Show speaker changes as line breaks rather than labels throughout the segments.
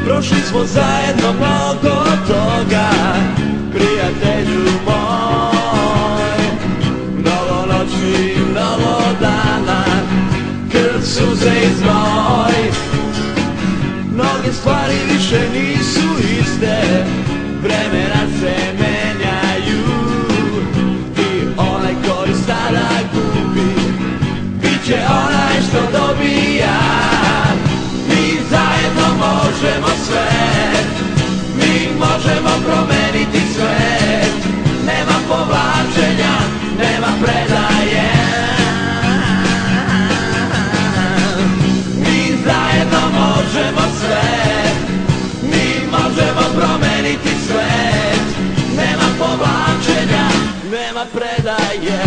Prošli smo zajedno mnogo toga, prijatelju moj. Mnogo noći, mnogo dana, krv, suze i znoj. Mnoge stvari više nisu iste, vremena se menjaju. I onaj koji sada gubi, bit će onaj što dobija. Mi zajedno možemo sve, mi možemo promeniti svet. Nema povlačenja, nema predaje. Mi zajedno možemo sve, mi možemo promeniti svet. Nema povlačenja, nema predaje.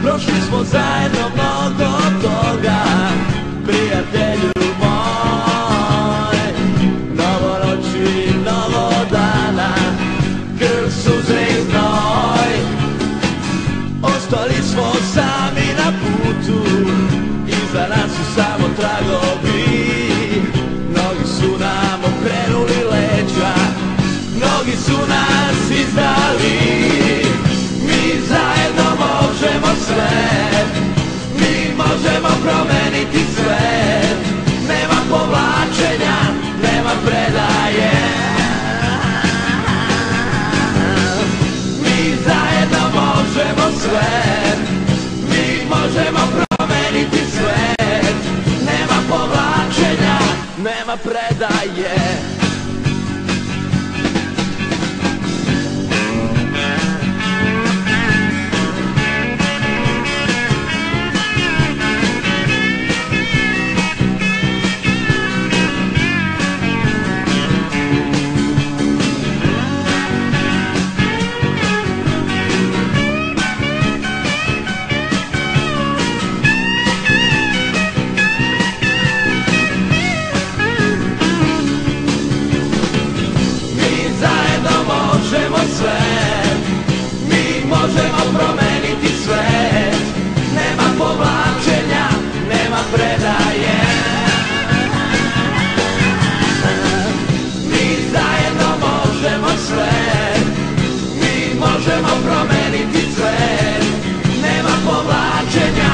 Prošli smo zajedno mnogo toga, prijatelju moj. Mnogo noći, mnogo dana, krv, suze i znoj. Ostali smo sami na putu, iza nas su samo tragovi. Mnogi su nam okrenuli leđa, mnogi su nas izdali. Mi zajedno možemo sve, mi možemo promeniti svet. Nema povlačenja, nema predaje. Mi zajedno možemo sve, mi možemo promeniti svet. Nema povlačenja, nema predaje. Možemo promeniti svet. Nema povlačenja, nema predaje. Mi zajedno možemo sve, mi možemo promeniti svet. Nema povlačenja,